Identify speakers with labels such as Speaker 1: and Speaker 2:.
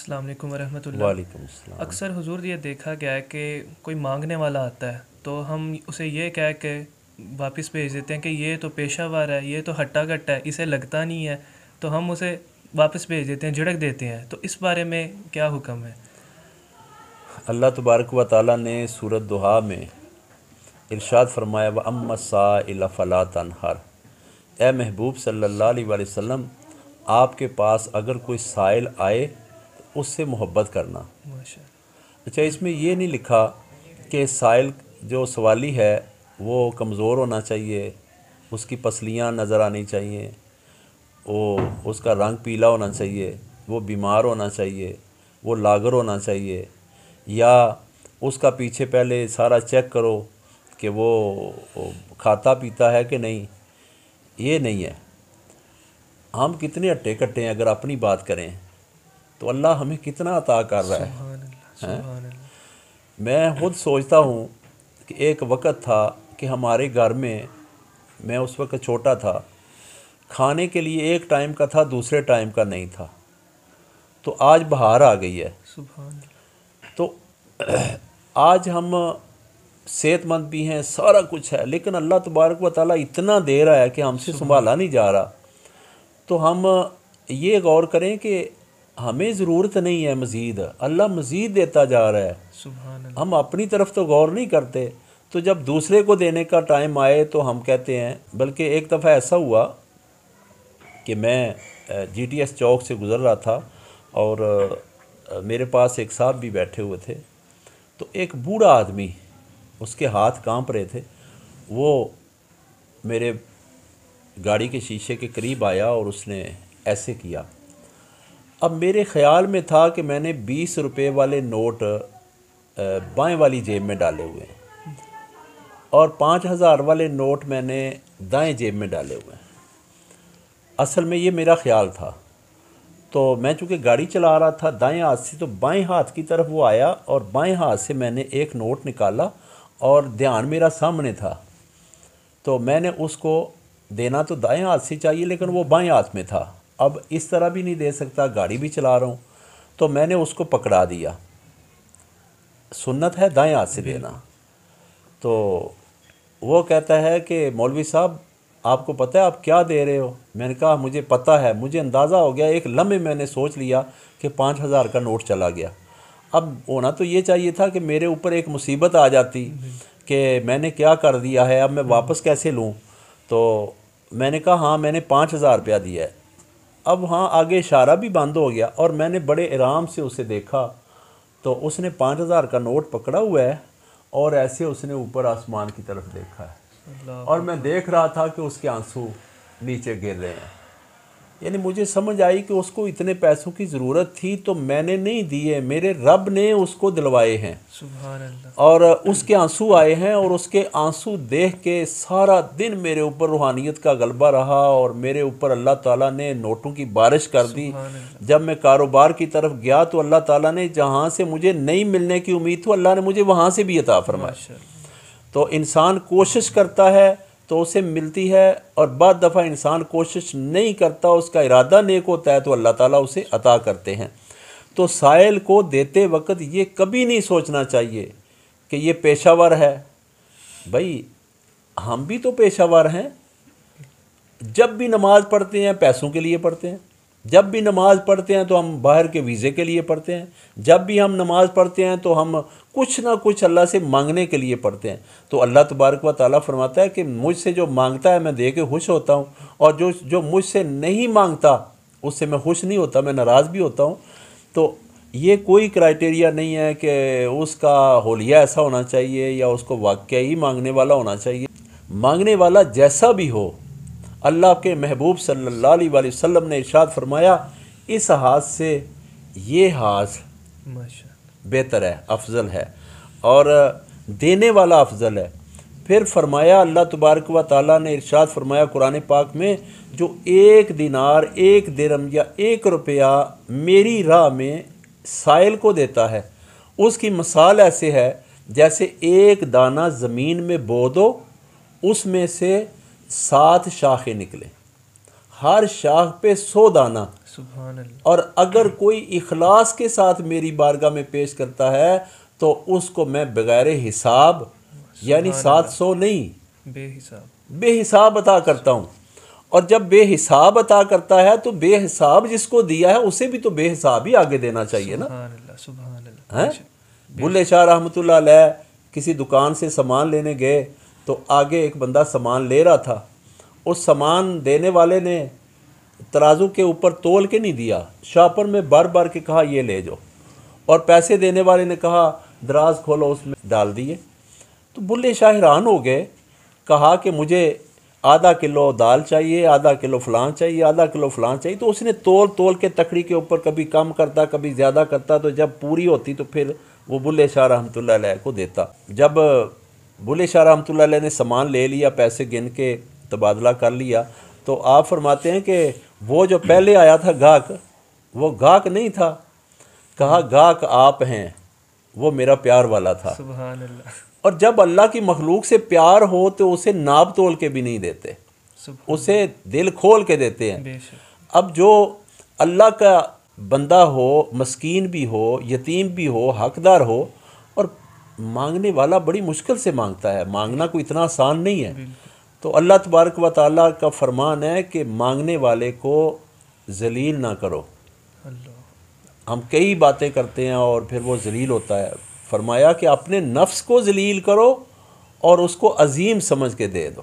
Speaker 1: السلام علیکم ورحمۃ اللہ۔
Speaker 2: وعلیکم السلام۔
Speaker 1: اکثر حضور یہ دیکھا گیا ہے کہ کوئی مانگنے والا آتا ہے تو ہم اسے یہ کہہ کے واپس بھیج دیتے ہیں کہ یہ تو پیشہ ور ہے، یہ تو ہٹا کٹا ہے، اسے لگتا نہیں ہے، تو ہم اسے واپس بھیج دیتے ہیں، جھڑک دیتے ہیں۔ تو اس بارے میں کیا حکم ہے؟
Speaker 2: اللہ تبارک و تعالیٰ نے سورۃ دہا میں ارشاد فرمایا وَأَمَّا السَّائِلَ فَلَا تَنْهَرْ، اے محبوب صلی اللہ علیہ وآلہ وسلم، آپ کے پاس اگر کوئی سائل آئے تو اس سے محبت کرنا۔
Speaker 1: ماشاء
Speaker 2: اچھا، اس میں یہ نہیں لکھا کہ سائل جو سوالی ہے وہ کمزور ہونا چاہیے، اس کی پسلیاں نظر آنی چاہیے، اس کا رنگ پیلا ہونا چاہیے، وہ بیمار ہونا چاہیے، وہ لاغر ہونا چاہیے، یا اس کا پیچھے پہلے سارا چیک کرو کہ وہ کھاتا پیتا ہے کہ نہیں۔ یہ نہیں ہے۔ ہم کتنے ہٹے کٹے ہیں اگر اپنی بات کریں تو اللہ ہمیں کتنا عطا کر رہا ہے۔
Speaker 1: سبحان اللہ، سبحان اللہ۔
Speaker 2: میں خود سوچتا ہوں کہ ایک وقت تھا کہ ہمارے گھر میں اس وقت چھوٹا تھا، کھانے کے لیے ایک ٹائم کا تھا، دوسرے ٹائم کا نہیں تھا۔ تو آج بہار آ گئی ہے،
Speaker 1: سبحان اللہ۔
Speaker 2: تو آج ہم صحت مند بھی ہیں، سارا کچھ ہے، لیکن اللہ تبارک و تعالیٰ اتنا دے رہا ہے کہ ہم سے سنبھالا نہیں جا رہا۔ تو ہم یہ غور کریں کہ ہمیں ضرورت نہیں ہے مزید، اللہ مزید دیتا جا رہا ہے،
Speaker 1: سبحان اللہ۔
Speaker 2: ہم اپنی طرف تو غور نہیں کرتے۔ تو جب دوسرے کو دینے کا ٹائم آئے تو ہم کہتے ہیں، بلکہ ایک دفعہ ایسا ہوا کہ میں جی ٹی ایس چوک سے گزر رہا تھا اور میرے پاس ایک صاحب بھی بیٹھے ہوئے تھے، تو ایک بوڑھا آدمی، اس کے ہاتھ کانپ رہے تھے، وہ میرے گاڑی کے شیشے کے قریب آیا اور اس نے ایسے کیا۔ اب میرے خیال میں تھا کہ میں نے 20 روپے والے نوٹ بائیں والی جیب میں ڈالے ہوئے ہیں اور 5000 والے نوٹ میں نے دائیں جیب میں ڈالے ہوئے ہیں۔ اصل میں یہ میرا خیال تھا۔ تو میں چونکہ گاڑی چلا رہا تھا دائیں ہاتھ سے، تو بائیں ہاتھ کی طرف وہ آیا اور بائیں ہاتھ سے میں نے ایک نوٹ نکالا اور دھیان میرا سامنے تھا، تو میں نے اس کو دینا تو دائیں ہاتھ سے چاہیے لیکن وہ بائیں ہاتھ میں تھا۔ اب اس طرح بھی نہیں دے سکتا، گاڑی بھی چلا رہا ہوں، تو میں نے اس کو پکڑا دیا۔ سنت ہے دائیں ہاتھ سے دینا۔ تو وہ کہتا ہے کہ مولوی صاحب آپ کو پتہ ہے آپ کیا دے رہے ہو؟ میں نے کہا مجھے پتہ ہے، مجھے اندازہ ہو گیا، ایک لمحے میں نے سوچ لیا کہ 5000 کا نوٹ چلا گیا۔ اب ہونا تو یہ چاہیے تھا کہ میرے اوپر ایک مصیبت آ جاتی کہ میں نے کیا کر دیا ہے، اب میں واپس کیسے لوں؟ تو میں نے کہا ہاں میں نے 5000 روپیہ دیا ہے۔ اب ہاں آگے اشارہ بھی بند ہو گیا اور میں نے بڑے آرام سے اسے دیکھا، تو اس نے 5000 کا نوٹ پکڑا ہوا ہے اور ایسے اس نے اوپر آسمان کی طرف دیکھا ہے،
Speaker 1: اللہ
Speaker 2: اور میں دیکھ رہا تھا کہ اس کے آنسو نیچے گر رہے ہیں۔ یعنی مجھے سمجھ آئی کہ اس کو اتنے پیسوں کی ضرورت تھی تو میں نے نہیں دیے، میرے رب نے اس کو دلوائے ہیں،
Speaker 1: سبحان اللہ۔
Speaker 2: اور اس کے آنسو آئے ہیں، اور اس کے آنسو دیکھ کے سارا دن میرے اوپر روحانیت کا غلبہ رہا اور میرے اوپر اللہ تعالیٰ نے نوٹوں کی بارش کر دی۔
Speaker 1: سبحان اللہ۔
Speaker 2: جب میں کاروبار کی طرف گیا تو اللہ تعالیٰ نے جہاں سے مجھے نہیں ملنے کی امید تھی، اللہ نے مجھے وہاں سے بھی عطا فرمایا۔
Speaker 1: ماشاء اللہ۔
Speaker 2: تو انسان کوشش کرتا ہے تو اسے ملتی ہے، اور بعض دفعہ انسان کوشش نہیں کرتا، اس کا ارادہ نیک ہوتا ہے تو اللہ تعالیٰ اسے عطا کرتے ہیں۔ تو سائل کو دیتے وقت یہ کبھی نہیں سوچنا چاہیے کہ یہ پیشہ ور ہے۔ بھائی ہم بھی تو پیشہ ور ہیں، جب بھی نماز پڑھتے ہیں پیسوں کے لیے پڑھتے ہیں، جب بھی نماز پڑھتے ہیں تو ہم باہر کے ویزے کے لیے پڑھتے ہیں، جب بھی ہم نماز پڑھتے ہیں تو ہم کچھ نہ کچھ اللہ سے مانگنے کے لیے پڑھتے ہیں۔ تو اللہ تبارک و تعالیٰ فرماتا ہے کہ مجھ سے جو مانگتا ہے میں دے کے خوش ہوتا ہوں، اور جو مجھ سے نہیں مانگتا اس سے میں خوش نہیں ہوتا، میں ناراض بھی ہوتا ہوں۔ تو یہ کوئی کرائٹیریا نہیں ہے کہ اس کا حلیہ ایسا ہونا چاہیے یا اس کو واقعی مانگنے والا ہونا چاہیے۔ مانگنے والا جیسا بھی ہو، اللہ کے محبوب صلی اللہ علیہ وآلہ وسلم نے ارشاد فرمایا اس ہاتھ سے یہ ہاتھ
Speaker 1: ماشاء اللہ۔
Speaker 2: بہتر ہے، افضل ہے، اور دینے والا افضل ہے۔ پھر فرمایا اللہ تبارک و تعالیٰ نے ارشاد فرمایا قرآن پاک میں، جو 1 دینار، 1 درہم یا 1 روپیہ میری راہ میں سائل کو دیتا ہے، اس کی مثال ایسے ہے جیسے ایک دانہ زمین میں بو دو، اس میں سے 7 شاخیں نکلیں، ہر شاخ پہ 100 دانہ،
Speaker 1: سبحان اللہ،
Speaker 2: اور اگر کوئی اخلاص کے ساتھ میری بارگاہ میں پیش کرتا ہے تو اس کو میں بغیر حساب، یعنی
Speaker 1: سبحان
Speaker 2: 700 نہیں،
Speaker 1: اللہ، بے حساب،
Speaker 2: بے حساب عطا کرتا ہوں۔ اور جب بے حساب عطا کرتا ہے تو بے حساب جس کو دیا ہے اسے بھی تو بے حساب ہی آگے دینا چاہیے نا۔
Speaker 1: سبحان اللہ، سبحان اللہ،
Speaker 2: ہیں؟
Speaker 1: بے شک،
Speaker 2: بلے شاہ رحمۃ اللہ علیہ کسی دکان سے سامان لینے گئے تو آگے ایک بندہ سامان لے رہا تھا، اس سامان دینے والے نے ترازو کے اوپر تول کے نہیں دیا، شاپر میں بھر بھر کے کہا یہ لے جاؤ، اور پیسے دینے والے نے کہا دراز کھولو، اس میں ڈال دیے۔ تو بلے شاہ حیران ہو گئے، کہا کہ مجھے آدھا کلو دال چاہیے، آدھا کلو فلان چاہیے، آدھا کلو فلان چاہیے۔ تو اس نے تول تول کے تکڑی کے اوپر کبھی کم کرتا کبھی زیادہ کرتا، تو جب پوری ہوتی تو پھر وہ بلے شاہ رحمۃ اللہ علیہ کو دیتا۔ جب بلے شاہ رحمۃ اللہ علیہ نے سامان لے لیا، پیسے گن کے تبادلہ کر لیا، تو آپ فرماتے ہیں کہ وہ جو پہلے آیا تھا گاہک، وہ گاہک نہیں تھا، کہا گاہک آپ ہیں، وہ میرا پیار والا تھا۔
Speaker 1: سبحان اللہ،
Speaker 2: اور جب اللہ کی مخلوق سے پیار ہو تو اسے ناپ تول کے بھی نہیں دیتے،
Speaker 1: سبحان،
Speaker 2: اسے دل کھول کے دیتے ہیں۔
Speaker 1: بے شک،
Speaker 2: اب جو اللہ کا بندہ ہو، مسکین بھی ہو، یتیم بھی ہو، حقدار ہو، اور مانگنے والا بڑی مشکل سے مانگتا ہے، مانگنا کوئی اتنا آسان نہیں ہے،
Speaker 1: بالکل،
Speaker 2: تو اللہ تبارک و تعالیٰ کا فرمان ہے کہ مانگنے والے کو ذلیل نہ کرو۔
Speaker 1: اللہ،
Speaker 2: ہم کئی باتیں کرتے ہیں اور پھر وہ ذلیل ہوتا ہے، فرمایا کہ اپنے نفس کو ذلیل کرو اور اس کو عظیم سمجھ کے دے دو۔